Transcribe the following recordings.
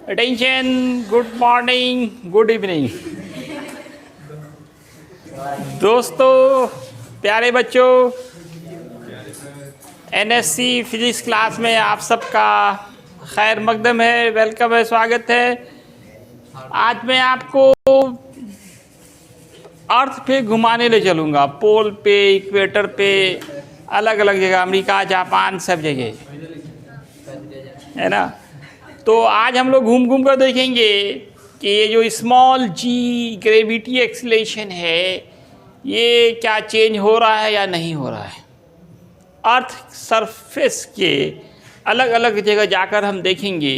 Attention, good morning, good evening. दोस्तों, प्यारे बच्चों, एनएससी फिजिक्स क्लास में आप सबका खैर मकदम है, वेलकम है, स्वागत है। आज मैं आपको अर्थ पे घुमाने ले चलूँगा, पोल पे, इक्वेटर पे, अलग अलग जगह, अमेरिका, जापान, सब जगह, है ना। तो आज हम लोग घूम घूम कर देखेंगे कि ये जो स्मॉल जी ग्रेविटी एक्सीलरेशन है, ये क्या चेंज हो रहा है या नहीं हो रहा है। अर्थ सरफेस के अलग अलग जगह जाकर हम देखेंगे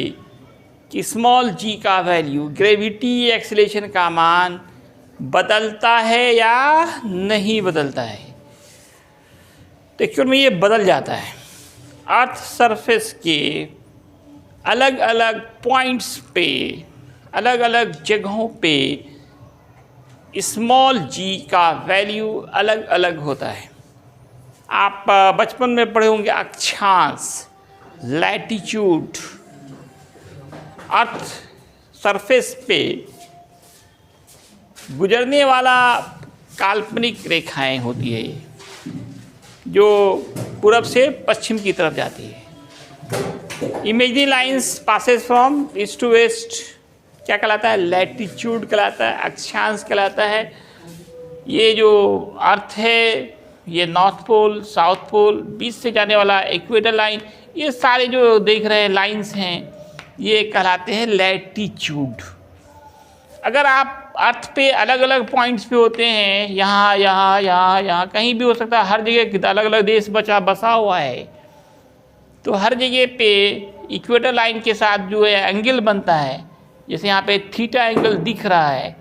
कि स्मॉल जी का वैल्यू, ग्रेविटी एक्सीलरेशन का मान बदलता है या नहीं बदलता है। तो एक्चुअल में ये बदल जाता है। अर्थ सरफेस के अलग अलग पॉइंट्स पे, अलग अलग जगहों पे स्मॉल जी का वैल्यू अलग अलग होता है। आप बचपन में पढ़े होंगे अक्षांश, लैटिट्यूड। अर्थ सरफेस पे गुजरने वाला काल्पनिक रेखाएं होती है, जो पूरब से पश्चिम की तरफ जाती है। Imaginary lines passes from east to west, क्या कहलाता है? लैटिट्यूड कहलाता है, अक्षांश कहलाता है। ये जो अर्थ है, ये नॉर्थ पोल, साउथ पोल, बीच से जाने वाला इक्वेटर लाइन, ये सारे जो देख रहे हैं लाइंस हैं, ये कहलाते हैं लैटिट्यूड। अगर आप अर्थ पे अलग अलग पॉइंट्स पे होते हैं, यहाँ यहाँ यहाँ यहाँ कहीं भी हो सकता है, हर जगह अलग अलग देश बसा हुआ है, तो हर जगह पे इक्वेटर लाइन के साथ जो है एंगल बनता है। जैसे यहाँ पे थीटा एंगल दिख रहा है,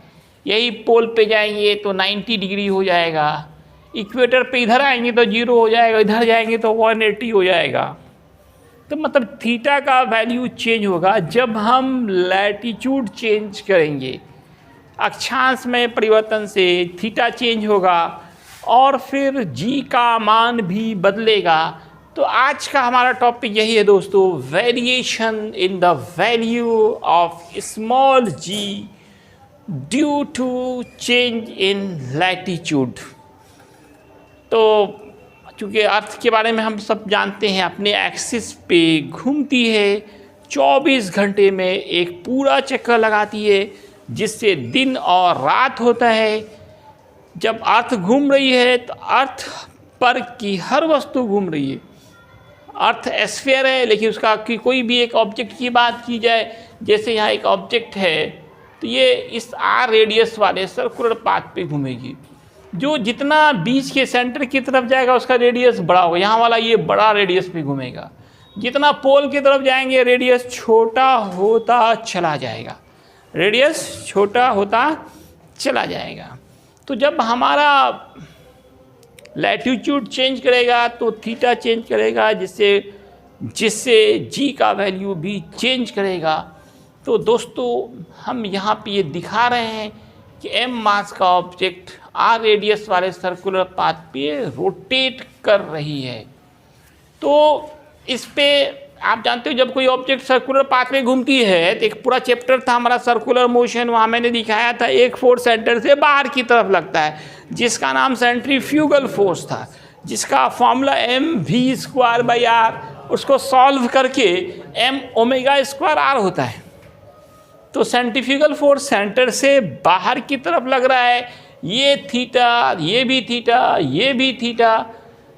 यही पोल पे जाएंगे तो 90 डिग्री हो जाएगा, इक्वेटर पे इधर आएंगे तो 0 हो जाएगा, इधर जाएंगे तो 180 हो जाएगा। तो मतलब थीटा का वैल्यू चेंज होगा जब हम लैटिट्यूड चेंज करेंगे। अक्षांश में परिवर्तन से थीटा चेंज होगा और फिर जी का मान भी बदलेगा। तो आज का हमारा टॉपिक यही है दोस्तों, variation in the value of small g due to change in latitude. तो चूँकि अर्थ के बारे में हम सब जानते हैं, अपने एक्सिस पे घूमती है, 24 घंटे में एक पूरा चक्कर लगाती है, जिससे दिन और रात होता है। जब अर्थ घूम रही है तो अर्थ पर की हर वस्तु घूम रही है। अर्थ एस्फीयर है, लेकिन उसका की कोई भी एक ऑब्जेक्ट की बात की जाए, जैसे यहाँ एक ऑब्जेक्ट है, तो ये इस आर रेडियस वाले सर्कुलर पाथ पे घूमेगी। जो जितना बीच के सेंटर की तरफ जाएगा उसका रेडियस बड़ा होगा, यहाँ वाला ये बड़ा रेडियस पे घूमेगा। जितना पोल की तरफ जाएंगे रेडियस छोटा होता चला जाएगा, रेडियस छोटा होता चला जाएगा। तो जब हमारा लैटिट्यूड चेंज करेगा तो थीटा चेंज करेगा, जिससे जी का वैल्यू भी चेंज करेगा। तो दोस्तों, हम यहाँ पे ये दिखा रहे हैं कि एम मास का ऑब्जेक्ट आर रेडियस वाले सर्कुलर पाथ पे रोटेट कर रही है। तो इस पे आप जानते हो, जब कोई ऑब्जेक्ट सर्कुलर पाथ में घूमती है, तो एक पूरा चैप्टर था हमारा सर्कुलर मोशन, वहाँ मैंने दिखाया था एक फोर्स सेंटर से बाहर की तरफ लगता है, जिसका नाम सेंट्रीफ्यूगल फोर्स था, जिसका फॉर्मूला mv²/r, उसको सॉल्व करके m⍵²r होता है। तो सेंट्रीफ्यूगल फोर्स सेंटर से बाहर की तरफ लग रहा है, ये थीटा, ये भी थीटा, ये भी थीटा।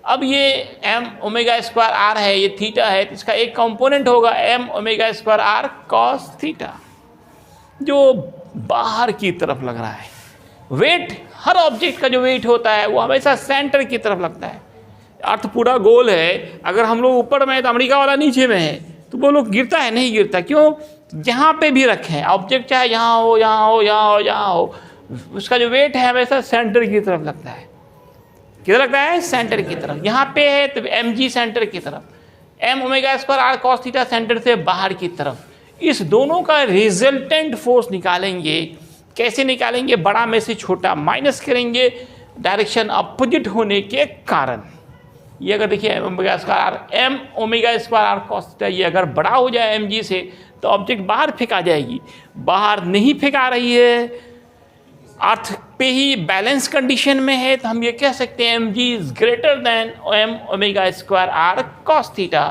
अब ये m⍵²r है, ये थीटा है, तो इसका एक कंपोनेंट होगा m⍵²r cos थीटा, जो बाहर की तरफ लग रहा है। वेट, हर ऑब्जेक्ट का जो वेट होता है वो हमेशा सेंटर की तरफ लगता है। अर्थ पूरा गोल है, अगर हम लोग ऊपर में है तो अमेरिका वाला नीचे में है, तो वो लोग गिरता है? नहीं गिरता। क्यों? जहाँ पे भी रखें ऑब्जेक्ट, चाहे यहाँ हो, यहाँ हो, यहाँ हो, यहाँ हो, उसका जो वेट है हमेशा सेंटर की तरफ लगता है। किधर लगता है? सेंटर की तरफ। यहाँ पे है तो mg सेंटर की तरफ, m⍵²r cos थीटा सेंटर से बाहर की तरफ। इस दोनों का रिजल्टेंट फोर्स निकालेंगे। कैसे निकालेंगे? बड़ा में से छोटा माइनस करेंगे, डायरेक्शन अपोजिट होने के कारण। ये अगर देखिए m⍵²r cos थीटा, ये अगर बड़ा हो जाए mg से, तो ऑब्जेक्ट बाहर फेंका जाएगी। बाहर नहीं फेंका रही है, अर्थ पे ही बैलेंस कंडीशन में है, तो हम ये कह सकते हैं mg is greater than m omega square r cos theta.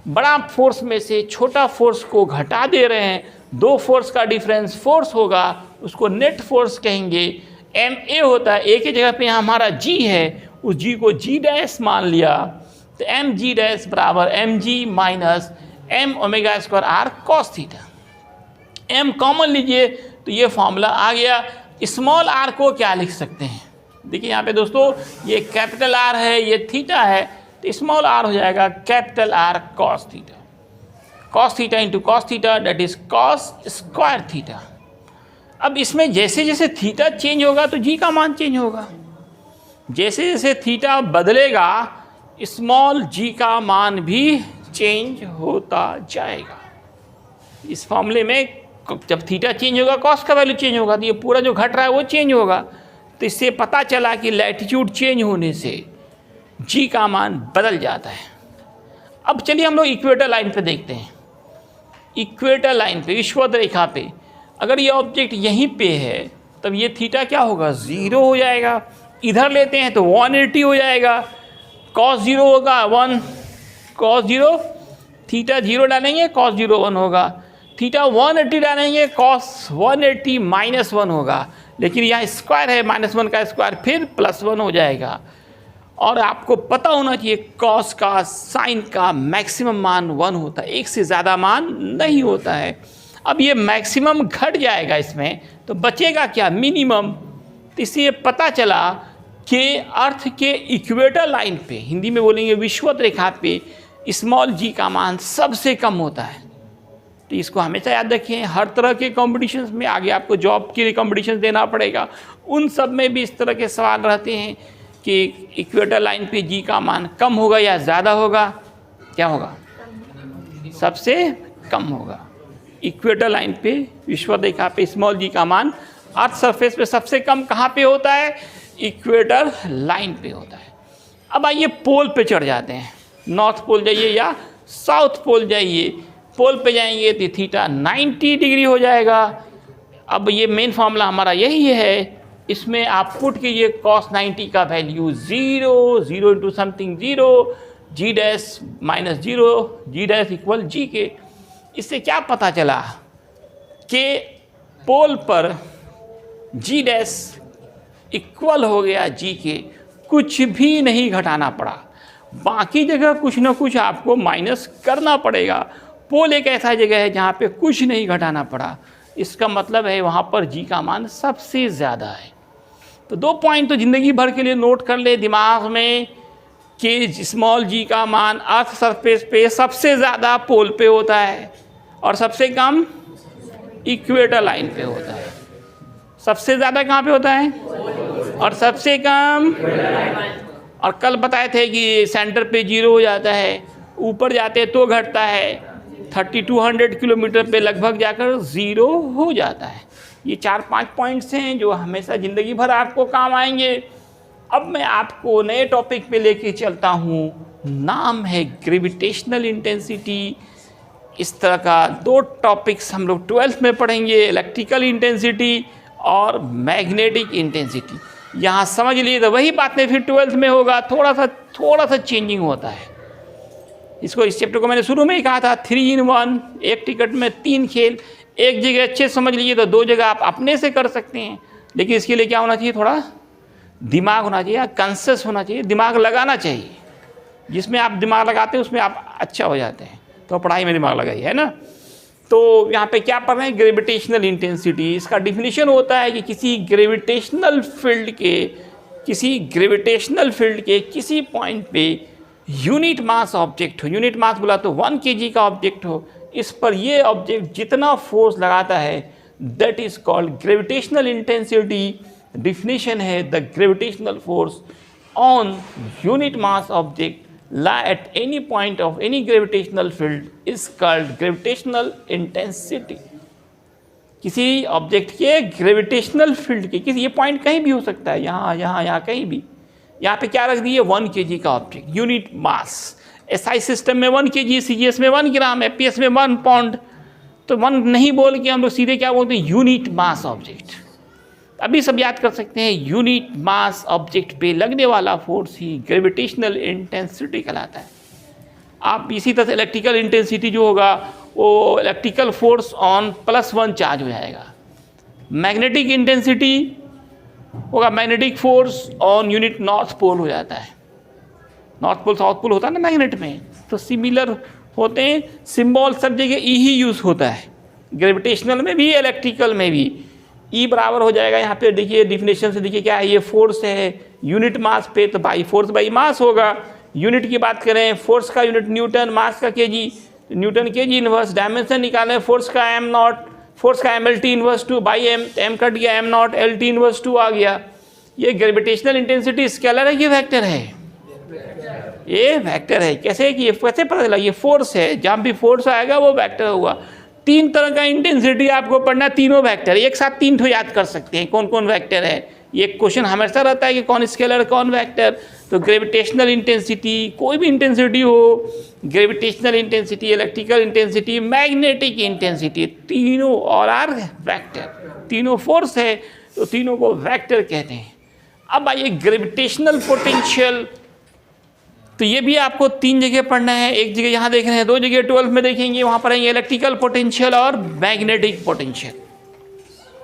बड़ा फोर्स में से छोटा फोर्स को घटा दे रहे हैं, दो फोर्स का डिफरेंस फोर्स होगा, उसको नेट फोर्स कहेंगे। ma होता है, a की जगह पे यहाँ हमारा g है, उस g को g डैश मान लिया, तो mg डैश बराबर mg minus m omega square r cos theta. m common लीजिए तो ये फॉर्मूला आ गया। स्मॉल r को क्या लिख सकते हैं, देखिए यहाँ पे दोस्तों, ये कैपिटल R है, ये थीटा है, तो स्मॉल r हो जाएगा capital R cos theta. cos theta into cos theta that is cos square theta. अब इसमें जैसे जैसे थीटा चेंज होगा तो जी का मान चेंज होगा, जैसे जैसे थीटा बदलेगा स्मॉल जी का मान भी चेंज होता जाएगा। इस फॉर्मूले में जब थीटा चेंज होगा कॉस का वैल्यू चेंज होगा, तो ये पूरा जो घट रहा है वो चेंज होगा। तो इससे पता चला कि लैटिट्यूड चेंज होने से जी का मान बदल जाता है। अब चलिए हम लोग इक्वेटर लाइन पे देखते हैं। इक्वेटर लाइन पे, विषुवत रेखा पे, अगर ये ऑब्जेक्ट यहीं पे है तब ये थीटा क्या होगा, 0 हो जाएगा। इधर लेते हैं तो 180 हो जाएगा, cos 0 होगा 1, cos 0, थीटा 0 डालेंगे cos 0 1 होगा, थीटा 180 डालेंगे cos 180 माइनस 1 होगा, लेकिन यहाँ स्क्वायर है, -1 का स्क्वायर फिर +1 हो जाएगा। और आपको पता होना चाहिए कॉस का, साइन का मैक्सिमम मान 1 होता है, एक से ज़्यादा मान नहीं होता है। अब ये मैक्सिमम घट जाएगा इसमें, तो बचेगा क्या, मिनिमम। तो इससे पता चला कि अर्थ के इक्वेटर लाइन पे, हिंदी में बोलेंगे विषुवत रेखा पे, स्मॉल जी का मान सबसे कम होता है। तो इसको हमेशा याद रखें, हर तरह के कॉम्पिटिशन्स में, आगे आपको जॉब के लिए कॉम्पिटिशन देना पड़ेगा, उन सब में भी इस तरह के सवाल रहते हैं कि इक्वेटर लाइन पे जी का मान कम होगा या ज़्यादा होगा, क्या होगा, सबसे कम होगा। इक्वेटर लाइन पे, विषुवत रेखा पे स्मॉल जी का मान अर्थ सरफेस पे सबसे कम कहाँ पे होता है, इक्वेटर लाइन पे होता है। अब आइए पोल पे चढ़ जाते हैं, नॉर्थ पोल जाइए या साउथ पोल जाइए। पोल पे जाएंगे तो थीटा 90 डिग्री हो जाएगा। अब ये मेन फार्मूला हमारा यही है, इसमें आप पुट कीजिए cos 90 का वैल्यू 0, 0 इंटू समथिंग 0, जी डैश माइनस 0, जी डैश इक्वल जी के। इससे क्या पता चला कि पोल पर जी डैश इक्वल हो गया जी के, कुछ भी नहीं घटाना पड़ा, बाकी जगह कुछ ना कुछ आपको माइनस करना पड़ेगा। पोल एक ऐसा जगह है जहाँ पे कुछ नहीं घटाना पड़ा, इसका मतलब है वहाँ पर जी का मान सबसे ज़्यादा है। तो 2 पॉइंट तो ज़िंदगी भर के लिए नोट कर ले दिमाग में कि स्मॉल जी का मान अर्थ सरफेस पे सबसे ज़्यादा पोल पे होता है और सबसे कम इक्वेटर लाइन पे होता है। सबसे ज़्यादा कहाँ पे होता है और सबसे कम, और कल बताए थे कि सेंटर पे 0 हो जाता है, ऊपर जाते तो घटता है, 3200 किलोमीटर पे लगभग जाकर 0 हो जाता है। ये 4-5 पॉइंट्स हैं जो हमेशा ज़िंदगी भर आपको काम आएंगे। अब मैं आपको नए टॉपिक पे लेके चलता हूँ, नाम है ग्रेविटेशनल इंटेंसिटी। इस तरह का 2 टॉपिक्स हम लोग 12th में पढ़ेंगे, इलेक्ट्रिकल इंटेंसिटी और मैग्नेटिक इंटेंसिटी। यहाँ समझ लिए तो वही बातें फिर 12th में होगा, थोड़ा सा चेंजिंग होता है। इसको, इस चैप्टर को मैंने शुरू में ही कहा था 3 in 1, एक टिकट में 3 खेल। एक जगह अच्छे समझ लीजिए तो 2 जगह आप अपने से कर सकते हैं, लेकिन इसके लिए क्या होना चाहिए, थोड़ा दिमाग होना चाहिए, कॉन्शियस होना चाहिए, दिमाग लगाना चाहिए। जिसमें आप दिमाग लगाते हैं उसमें आप अच्छा हो जाते हैं, तो पढ़ाई में दिमाग लगाइए, है ना। तो यहाँ पे क्या पढ़ रहे हैं, ग्रेविटेशनल इंटेंसिटी। इसका डिफिनीशन होता है कि किसी ग्रेविटेशनल फील्ड के किसी पॉइंट पे यूनिट मास ऑब्जेक्ट हो, यूनिट मास बोला तो 1 kg का ऑब्जेक्ट हो, इस पर ये ऑब्जेक्ट जितना फोर्स लगाता है that is called gravitational intensity. Definition है, the gravitational force on unit mass object lie at any point of any gravitational field is called gravitational intensity। किसी ऑब्जेक्ट के ग्रेविटेशनल फील्ड के किसी, ये पॉइंट कहीं भी हो सकता है, यहाँ कहीं भी। यहाँ पे क्या रख दिए, 1 kg का object, unit mass. SI system में 1 kg, सीजीएस में 1 ग्राम, एपीएस में 1 पाउंड। तो वन नहीं बोल के हम लोग सीधे क्या बोलते हैं, यूनिट मास ऑब्जेक्ट। अभी सब याद कर सकते हैं, यूनिट मास ऑब्जेक्ट पे लगने वाला फोर्स ही ग्रेविटेशनल इंटेंसिटी कहलाता है। आप इसी तरह से इलेक्ट्रिकल इंटेंसिटी जो होगा वो इलेक्ट्रिकल फोर्स ऑन +1 चार्ज हो जाएगा। मैग्नेटिक इंटेंसिटी होगा magnetic force on unit north pole हो जाता है। नॉर्थ पोल साउथ पोल होता है ना मैग्नेट में, तो सिमिलर होते हैं। सिंबल सब जगह ई ही यूज़ होता है, ग्रेविटेशनल में भी इलेक्ट्रिकल में भी। ई बराबर हो जाएगा, यहाँ पे देखिए डिफिनेशन से देखिए क्या है, ये फोर्स है यूनिट मास पे, तो बाई फोर्स बाई मास होगा। यूनिट की बात करें, फोर्स का यूनिट न्यूटन, मास का kg, newton kg inverse. Dimension निकालें, फोर्स का एम नॉट, फोर्स का MLT inverse 2 by M cut गया, एम नॉट LT इनवर्स 2 आ गया। ये ग्रेविटेशनल इंटेंसिटी स्केलर है, ये वेक्टर है, ये वेक्टर है। कैसे कि ये कैसे पता चला, ये फोर्स है, जहाँ भी फोर्स आएगा वो वेक्टर होगा। 3 तरह का इंटेंसिटी आपको पढ़ना, तीनों वेक्टर, एक साथ 3 ठो याद कर सकते हैं कौन कौन वेक्टर है। ये क्वेश्चन हमेशा रहता है कि कौन स्केलर कौन वेक्टर। तो ग्रेविटेशनल इंटेंसिटी, कोई भी इंटेंसिटी हो, gravitational intensity, electrical intensity, magnetic intensity, तीनों और आर वेक्टर, तीनों फोर्स है तो तीनों को वेक्टर कहते हैं। अब आइए ग्रेविटेशनल पोटेंशियल, तो ये भी आपको 3 जगह पढ़ना है। एक जगह यहाँ देख रहे हैं, 2 जगह 12th में देखेंगे, वहाँ पर आएंगे इलेक्ट्रिकल पोटेंशियल और मैग्नेटिक पोटेंशियल।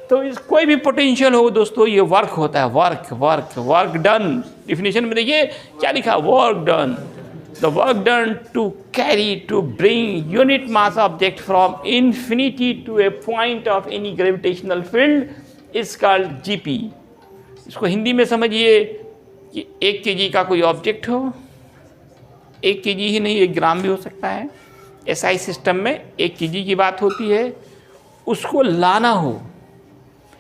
तो इस कोई भी पोटेंशियल हो दोस्तों, ये वर्क होता है, वर्क डन। डिफिनेशन में देखिए क्या लिखा, work done, the work done to carry to bring unit mass object from infinity to a point of any gravitational field is called GP। इसको हिंदी में समझिए कि 1 kg का कोई ऑब्जेक्ट हो, 1 kg ही नहीं 1 ग्राम भी हो सकता है। SI सिस्टम में 1 kg की बात होती है, उसको लाना हो,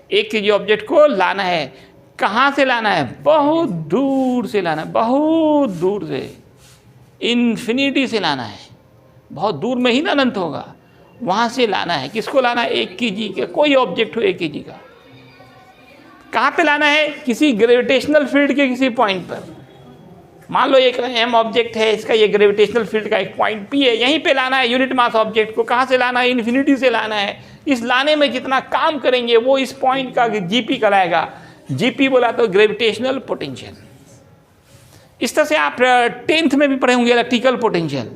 1 kg ऑब्जेक्ट को लाना है। कहाँ से लाना है, बहुत दूर से लाना है, बहुत दूर से, इन्फिनिटी से लाना है, बहुत दूर में ही ना अनंत होगा, वहाँ से लाना है। किसको लाना है, 1 kg का कोई ऑब्जेक्ट हो 1 kg का। कहाँ पे लाना है, किसी ग्रेविटेशनल फील्ड के किसी पॉइंट पर। मान लो एक M ऑब्जेक्ट है, इसका ये ग्रेविटेशनल फील्ड का एक पॉइंट P है, यहीं पे लाना है यूनिट मास ऑब्जेक्ट को। कहाँ से लाना है, इन्फिनिटी से लाना है। इस लाने में कितना काम करेंगे वो इस पॉइंट का GP कराएगा। GP बोला तो ग्रेविटेशनल पोटेंशियल। इस तरह से आप 10th में भी पढ़े होंगे इलेक्ट्रिकल पोटेंशियल,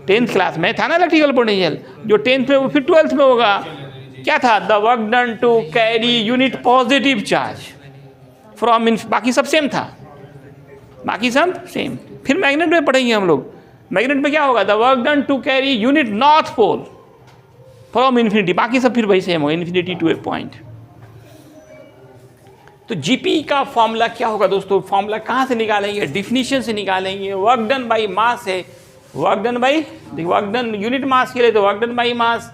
10th क्लास में था ना इलेक्ट्रिकल पोटेंशियल, जो 10th में वो फिर 12th में होगा। क्या था, the work done to carry unit positive charge from, बाकी सब सेम था, बाकी सब सेम। फिर मैग्नेट में पढ़ेंगे हम लोग, मैग्नेट में क्या होगा, the work done to carry unit north pole from infinity, बाकी सब फिर वही सेम होगा, इन्फिनिटी टू ए पॉइंट। तो GP का फॉर्मूला क्या होगा दोस्तों, फॉर्मूला कहाँ से निकालेंगे, डिफिनीशन से निकालेंगे। वर्क डन बाई मास है, work done by, work done unit mass के लिए तो work done by mass,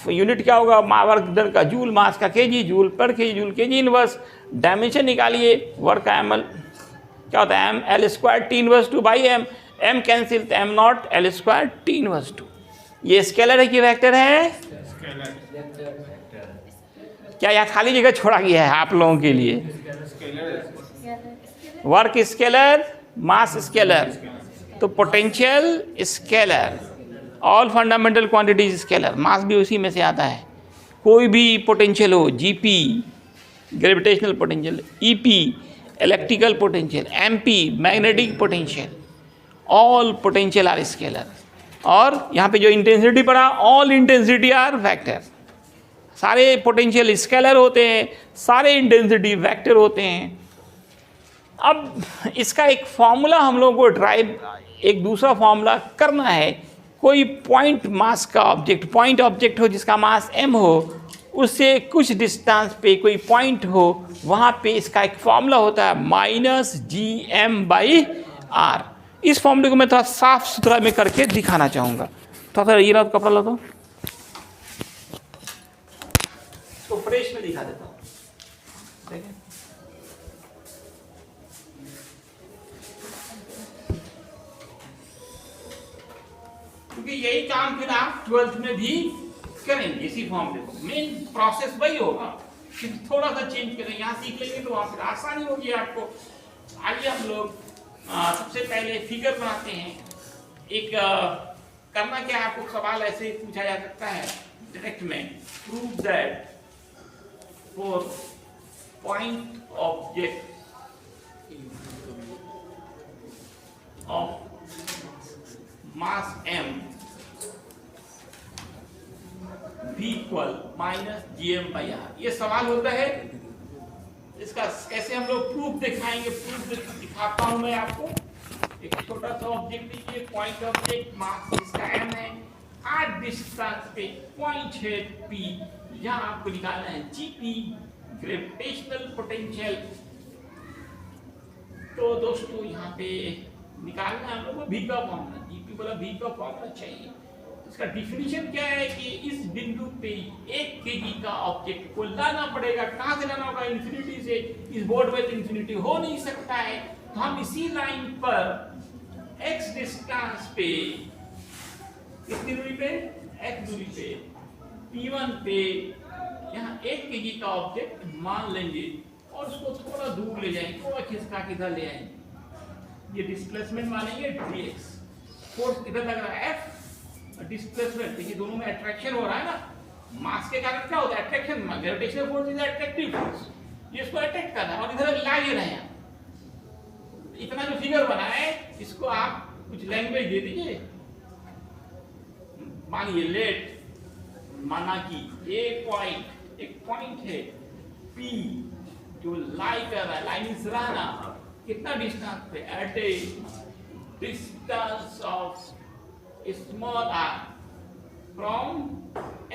unit क्या होगा, वर्क डन का जूल, मास का kg, जूल पर kg, joule kg inverse. Dimension निकालिए, वर्क का ML क्या होता है, ML² T inverse 2 by M, M cancel तो M not L² T inverse 2। ये स्केलर है कि वेक्टर है, क्या यहाँ खाली जगह छोड़ा गया है आप लोगों के लिए, वर्क स्केलर, मास स्केलर, तो potential scalar, all fundamental quantities scalar, mass भी उसी में से आता है। कोई भी पोटेंशियल हो, GP gravitational potential, EP electrical potential, MP magnetic potential, all potential are scalar. और यहाँ पे जो इंटेंसिटी पड़ा, ऑल इंटेंसिटी आर वेक्टर। सारे पोटेंशियल स्केलर होते हैं, सारे इंटेंसिटी वेक्टर होते हैं। अब इसका एक फॉर्मूला हम लोगों को ड्राइव, एक दूसरा फॉर्मूला करना है। कोई पॉइंट मास का ऑब्जेक्ट, पॉइंट ऑब्जेक्ट हो जिसका मास m हो, उससे कुछ डिस्टेंस पे कोई पॉइंट हो, वहाँ पे इसका एक फॉर्मूला होता है -gm/r। इस फॉर्मूले को मैं थोड़ा साफ सुथरा में करके दिखाना चाहूँगा। थोड़ा ये ना कपड़ा ला दो, तो फ्रेश में दिखा देता हूँ, देखें। क्योंकि यही काम फिर आप 12th में भी करेंगे, इसी फॉर्मूले को। मेन प्रोसेस वही होगा, फिर थोड़ा सा चेंज करेंगे, यहाँ सीख लेंगे तो वहाँ फिर आसानी होगी आपको। आइए हम लोग सबसे पहले फिगर बनाते हैं। एक करना क्या है, आपको सवाल ऐसे ही पूछा जा सकता है डायरेक्ट में, prove that for point object of mass m v equal minus gm/r। ये सवाल होता है, इसका कैसे हम लोग प्रूफ दिखाएंगे। प्रूफ दिखाता हूं मैं आपको। एक छोटा सा ऑब्जेक्ट लीजिए, पॉइंट ऑब्जेक्ट, मास जिसका m है, आर डिस्टेंस पे पॉइंट है p, यहां आपको निकालना है gp, ग्रेविटेशनल पोटेंशियल। तो दोस्तों यहाँ पे निकालना है हम लोग को v का फॉर्मूला, gp बोला v का फॉर्मूला चाहिए। इसका डिफिनीशन क्या है कि इस बिंदु पे 1 kg का ऑब्जेक्ट को लाना पड़ेगा। कहां से लाना होगा? इंफिनिटी से। इस बोर्ड में तो इंफिनिटी हो नहीं सकता है, तो हम इसी लाइन पर x डिस्टेंस पे, कितनी दूरी पे? x दूरी पे, p1 पे यहाँ 1 kg का ऑब्जेक्ट मान लेंगे और उसको थोड़ा दूर ले जाएंगे, थोड़ा खिसका के इधर ले आएंगे। ये डिस्प्लेसमेंट मानेंगे dx, फोर्स इधर लग रहा है F, डिस्प्लेसमेंट, देखिए दोनों में अट्रैक्शन हो रहा है ना। मास के कारण क्या होता है? Attraction. Gravitational force is attractive force, ये इसको अट्रैक्ट कर रहा है और इधर ला ही रहे हैं। इतना जो फिगर बना है इसको आप कुछ लैंग्वेज दे दीजिए। मानिए लेट, माना कि एक पॉइंट है P जो लाई कर रहा है, लाइन इज रहना कितना डिस्टेंस पे? At a distance of small r from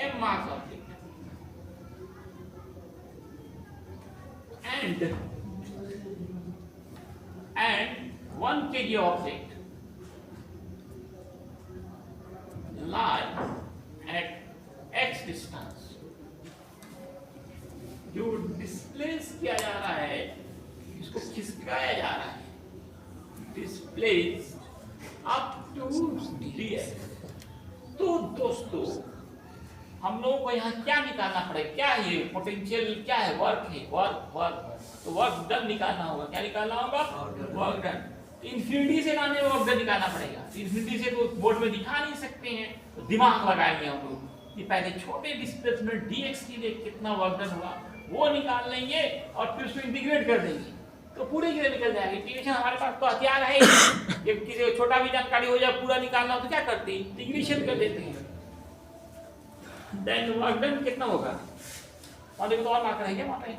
m mass object and 1 kg object lie at x distance। जो डिस्प्लेस किया जा रहा है, इसको खिसकाया जा रहा है, डिस्प्लेस अप टू dx। तो दोस्तों हम लोगों को यहाँ क्या निकालना पड़ेगा? क्या है ये पोटेंशियल? क्या है? वर्क है, वर्क। तो वर्क डन निकालना होगा। क्या निकालना होगा? Work done. इंफिनिटी से लाने में वर्क डन निकालना पड़ेगा। इंफिनिटी से तो बोर्ड में दिखा नहीं सकते हैं, तो दिमाग लगाएंगे हम लोग कि पहले छोटे डिस्प्लेसमेंट dx के लिए कितना वर्क डन हुआ वो निकाल लेंगे और फिर उसको इंटीग्रेट कर देंगे, तो पूरे के लिए निकल जाएगा। इंटीग्रेशन हमारे पास तो हथियार है। जब किसी को छोटा भी जानकारी हो जाए, पूरा निकालना हो तो क्या करते हैं? इंटीग्रेशन कर देते हैं। देन वर्क डन कितना होगा? और देखो तो और मार्कर है क्या वहां पे?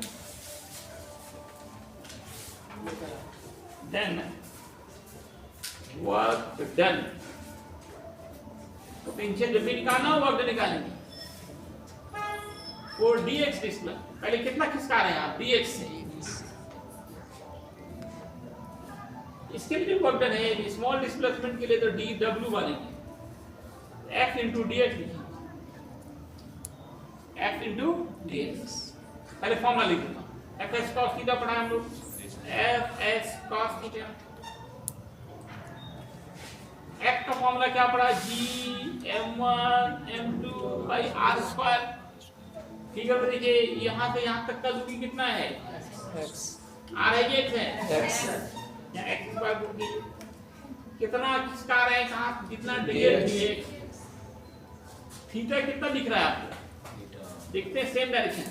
देन वर्क डन, पोटेंशियल जब भी निकालना हो वर्क डन निकालेंगे। और dx डिस्प्लेस पहले कितना खिसका रहे हैं आप? dx से। इसके लिए वर्क डन है, स्मॉल डिस्प्लेसमेंट के लिए तो dw बनेगी, f इंटू dx लिखिए, f इंटू dx। पहले फॉर्मूला लिख देता हूं। fs cos थीटा पढ़ा हम लोग, fs cos थीटा। f का फॉर्मूला क्या पढ़ा? g m1 m2 by r square. Figure में देखिए यहां से यहां तक का दूरी कितना है? x। r है कि x है? x। x स्क्वायर दूरी कितना खिसका रहे हैं? कहां? जितना dx। थीटा कितना दिख रहा है आपको? देखते हैं सेम डायरेक्शन,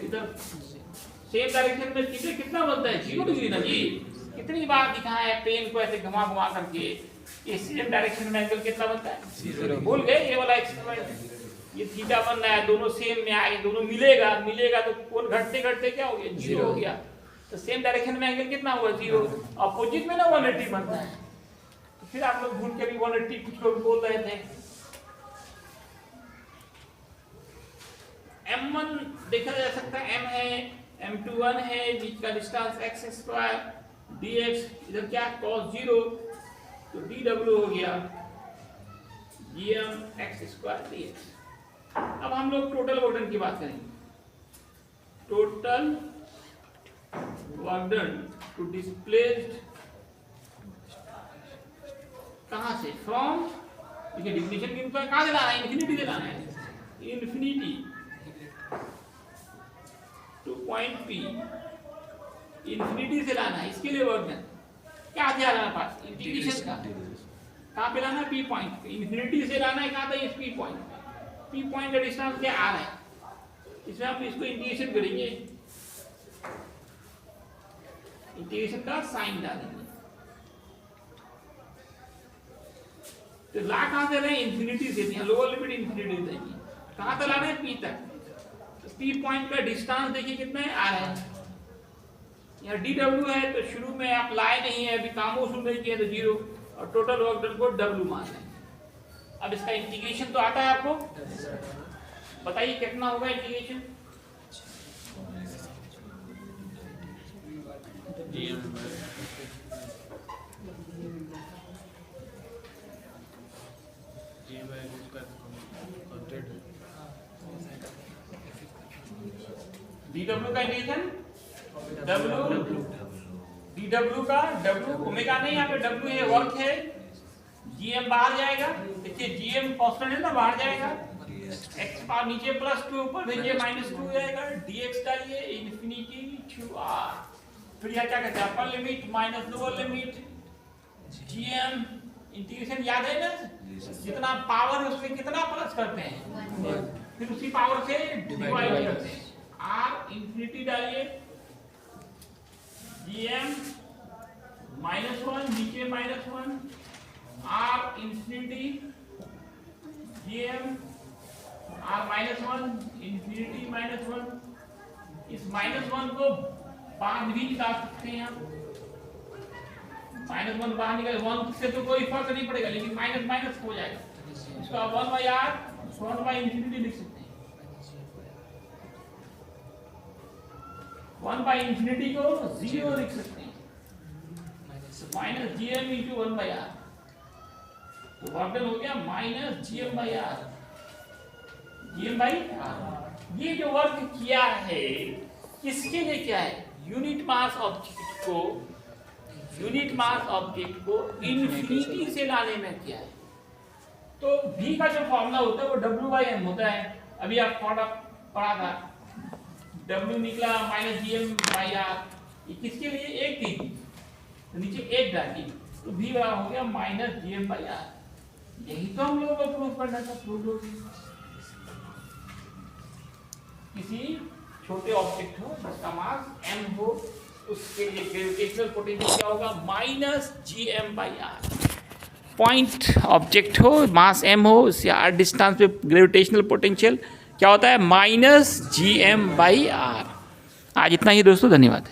इधर सेम डायरेक्शन में थीटा कितना बनता है? 0 डिग्री ना जी। कितनी बार दिखा है पेन को ऐसे घुमा घुमा करके, ये सेम डायरेक्शन में एंगल कितना बनता है? 0। भूल गए ये वाला एक्सपेरिमेंट? ये थीटा बन रहा है, दोनों सेम में आए, दोनों मिलेगा तो कोण घटते घटते क्या हो गया? 0 हो गया। तो सेम डायरेक्शन में एंगल कितना हुआ? 0। अपोजिट में ना 180 बनता है। तो फिर आप लोग भूल के भी 180 कुछ लोग बोल रहे थे। m1 देखा जा सकता है, m है, m2 1 है, बीच का डिस्टेंस x स्क्वायर, dx इधर क्या? cos 0, तो dw हो गया gm x स्क्वायर dx। अब हम लोग टोटल वर्क डन की बात करेंगे। Total work done to displaced कहां से? फ्रॉम, देखिए डिफिनेशन की कहां से लाना है? इंफिनिटी से लाना है। Infinity two point P, infinity से लाना है। इसके लिए वर्क डन क्या हथियार हमारे पास? इंटीग्रेशन का। कहाँ पे लाना है? पी पॉइंट पे। इन्फिनिटी से लाना है कहाँ था? इस पी पॉइंट पे। पी पॉइंट का डिस्टेंस क्या आ रहा है? इसमें हम इसको इंटीग्रेशन करेंगे, इंटीग्रेशन का साइन डालेंगे। तो ला कहाँ से रहे? इन्फिनिटी से। लोअर लिमिट इन्फिनिटी देंगे। कहाँ तक लाना है? पी तक। तो पी पॉइंट का डिस्टेंस देखिए कितना है? आ रहा है। यहाँ डी डब्ल्यू है, तो शुरू में आप लाए नहीं है, अभी काम वसूल नहीं किया तो 0, और टोटल वर्क डन को W मान लेंगे। अब इसका इंटीग्रेशन तो आता है आपको, बताइए कितना होगा इंटीग्रेशन? dw का इंटीग्रेशन dw का w ओमेगा नहीं, यहाँ पे w ये वर्क है, gm बाहर जाएगा। देखिए gm कांस्टेंट है ना, बाहर जाएगा। x पावर नीचे +2, ऊपर देखिए -2 जाएगा। dx डालिए इन्फिनिटी टू r। फिर यहाँ क्या कहते हैं? Upper limit minus lower limit gm। Integration याद है ना? जितना पावर है उसमें कितना प्लस करते हैं, फिर उसी पावर से डिवाइड करते हैं। r इंफिनिटी डालिए, gm -1 नीचे -1, r infinity gm r -1 infinity -1। इस -1 को बाहर भी निकाल सकते हैं हम। -1 बाहर निकाल, 1 से तो कोई फर्क नहीं पड़ेगा, लेकिन माइनस माइनस हो जाएगा। इसको 1/r 1/इंफिनिटी लिख सकते हैं। 1/इंफिनिटी को 0 लिख सकते हैं, -gm × 1/r। तो वर्क डन हो गया -gm/r। ये जो वर्क किया है किसके लिए किया है? यूनिट मास ऑब्जेक्ट को इन्फिनिटी से लाने में किया है। तो v का जो फॉर्मूला होता है वो W/m होता है। अभी आप पढ़ा था, W निकला -gm/r। ये किसके लिए? एक थी, तो नीचे एक डाली, तो v बराबर हो गया -gm/r। यही तो हम लोगों को प्रूफ करना था। प्रूफ हो किसी छोटे ऑब्जेक्ट हो जिसका मास m हो, उसके लिए ग्रेविटेशनल पोटेंशियल क्या होगा? -gm/r। पॉइंट ऑब्जेक्ट हो, मास m हो, उससे r डिस्टेंस पे ग्रेविटेशनल पोटेंशियल क्या होता है? -gm/r। आज इतना ही दोस्तों, धन्यवाद।